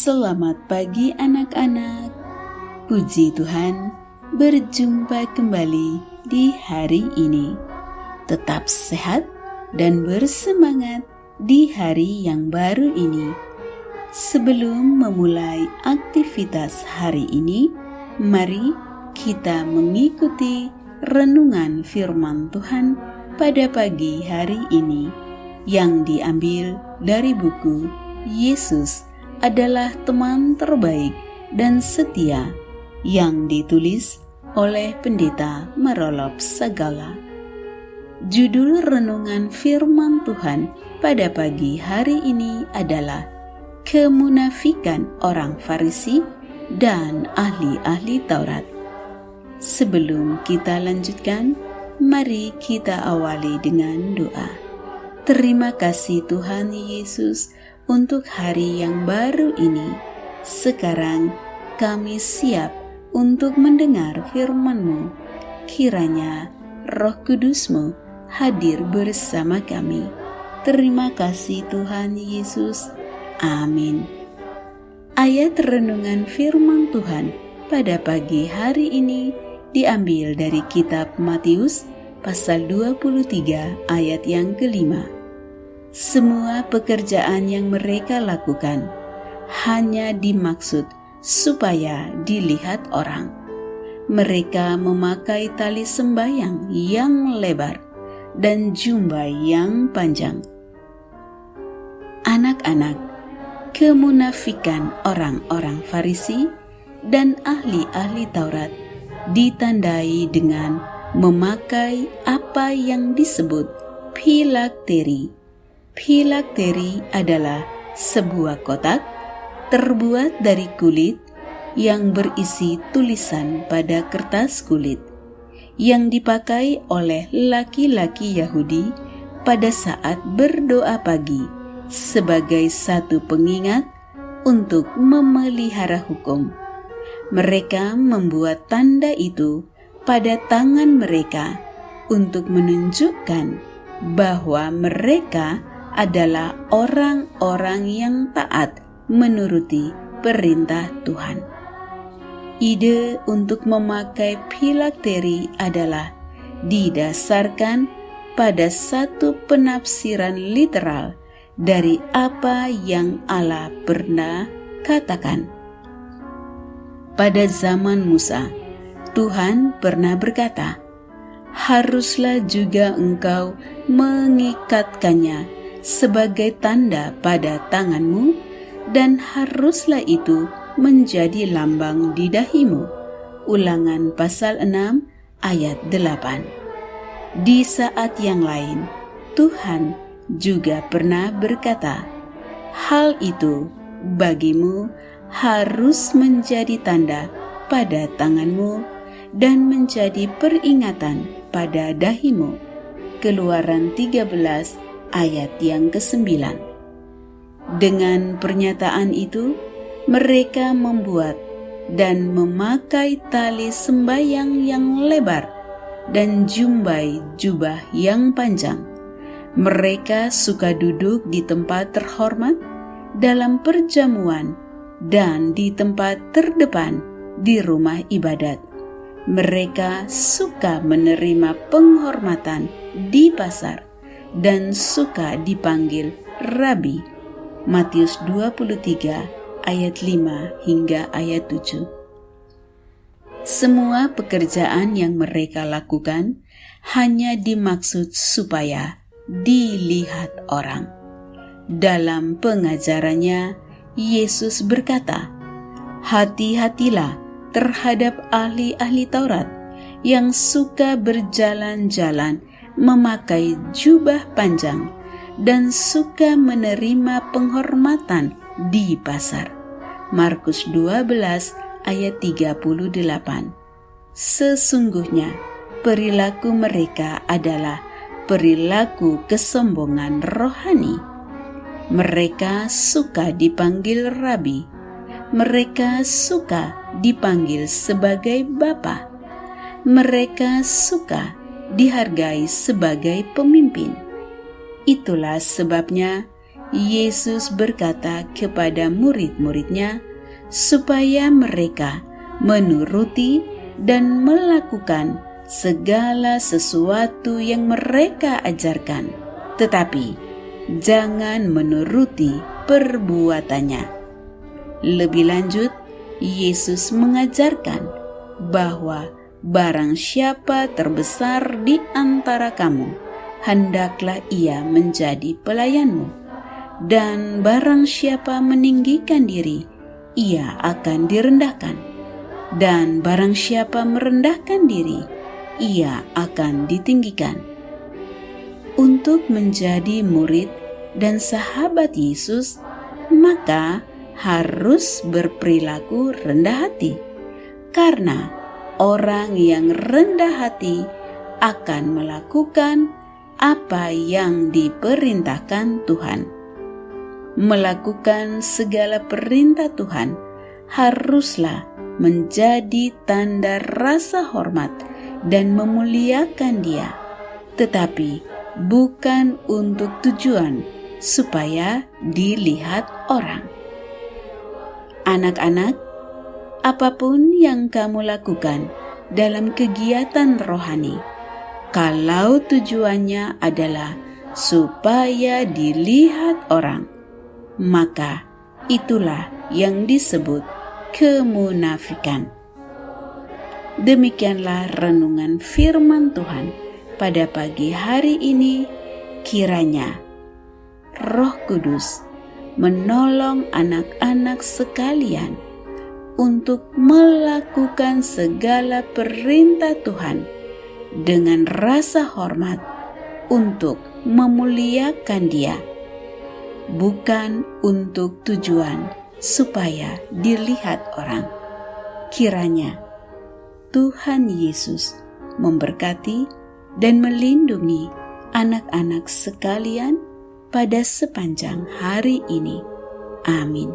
Selamat pagi anak-anak. Puji Tuhan, berjumpa kembali di hari ini. Tetap sehat dan bersemangat di hari yang baru ini. Sebelum memulai aktivitas hari ini, mari kita mengikuti renungan firman Tuhan pada pagi hari ini yang diambil dari buku Yesus adalah teman terbaik dan setia yang ditulis oleh Pendeta Marolop Sagala. Judul renungan firman Tuhan pada pagi hari ini adalah Kemunafikan orang Farisi dan ahli-ahli Taurat. Sebelum kita lanjutkan, mari kita awali dengan doa. Terima kasih Tuhan Yesus untuk hari yang baru ini. Sekarang kami siap untuk mendengar firman-Mu. Kiranya Roh Kudus-Mu hadir bersama kami. Terima kasih Tuhan Yesus. Amin. Ayat renungan firman Tuhan pada pagi hari ini diambil dari kitab Matius pasal 23 ayat yang kelima. Semua pekerjaan yang mereka lakukan hanya dimaksud supaya dilihat orang. Mereka memakai tali sembahyang yang lebar dan jubah yang panjang. Anak-anak, kemunafikan orang-orang Farisi dan ahli-ahli Taurat ditandai dengan memakai apa yang disebut filakteri. Filakteri adalah sebuah kotak terbuat dari kulit yang berisi tulisan pada kertas kulit yang dipakai oleh laki-laki Yahudi pada saat berdoa pagi sebagai satu pengingat untuk memelihara hukum. Mereka membuat tanda itu pada tangan mereka untuk menunjukkan bahwa mereka adalah orang-orang yang taat menuruti perintah Tuhan. Ide untuk memakai filakteri adalah didasarkan pada satu penafsiran literal dari apa yang Allah pernah katakan. Pada zaman Musa, Tuhan pernah berkata, "Haruslah juga engkau mengikatkannya sebagai tanda pada tanganmu, dan haruslah itu menjadi lambang di dahimu." Ulangan pasal 6 ayat 8. Di saat yang lain, Tuhan juga pernah berkata, "Hal itu bagimu harus menjadi tanda pada tanganmu dan menjadi peringatan pada dahimu." Keluaran 13 ayat yang ke-9. Dengan pernyataan itu, mereka membuat dan memakai tali sembahyang yang lebar dan jubah yang panjang. Mereka suka duduk di tempat terhormat dalam perjamuan dan di tempat terdepan di rumah ibadat. Mereka suka menerima penghormatan di pasar dan suka dipanggil Rabi. Matius 23 ayat 5 hingga ayat 7. Semua pekerjaan yang mereka lakukan hanya dimaksud supaya dilihat orang. Dalam pengajarannya, Yesus berkata, "Hati-hatilah terhadap ahli-ahli Taurat yang suka berjalan-jalan memakai jubah panjang dan suka menerima penghormatan di pasar." Markus 12 ayat 38. Sesungguhnya perilaku mereka adalah perilaku kesombongan rohani. Mereka suka dipanggil Rabi. Mereka suka dipanggil sebagai Bapa. Mereka suka dihargai sebagai pemimpin. Itulah sebabnya Yesus berkata kepada murid-muridnya supaya mereka menuruti dan melakukan segala sesuatu yang mereka ajarkan, tetapi jangan menuruti perbuatannya. Lebih lanjut, Yesus mengajarkan bahwa barang siapa terbesar di antara kamu, hendaklah ia menjadi pelayanmu, dan barang siapa meninggikan diri, ia akan direndahkan, dan barang siapa merendahkan diri, ia akan ditinggikan. Untuk menjadi murid dan sahabat Yesus, maka harus berperilaku rendah hati, karena orang yang rendah hati akan melakukan apa yang diperintahkan Tuhan. Melakukan segala perintah Tuhan haruslah menjadi tanda rasa hormat dan memuliakan Dia, tetapi bukan untuk tujuan supaya dilihat orang. Anak-anak, apapun yang kamu lakukan dalam kegiatan rohani, kalau tujuannya adalah supaya dilihat orang, maka itulah yang disebut kemunafikan. Demikianlah renungan firman Tuhan pada pagi hari ini. Kiranya Roh Kudus menolong anak-anak sekalian untuk melakukan segala perintah Tuhan dengan rasa hormat untuk memuliakan Dia, bukan untuk tujuan supaya dilihat orang. Kiranya Tuhan Yesus memberkati dan melindungi anak-anak sekalian pada sepanjang hari ini. Amin.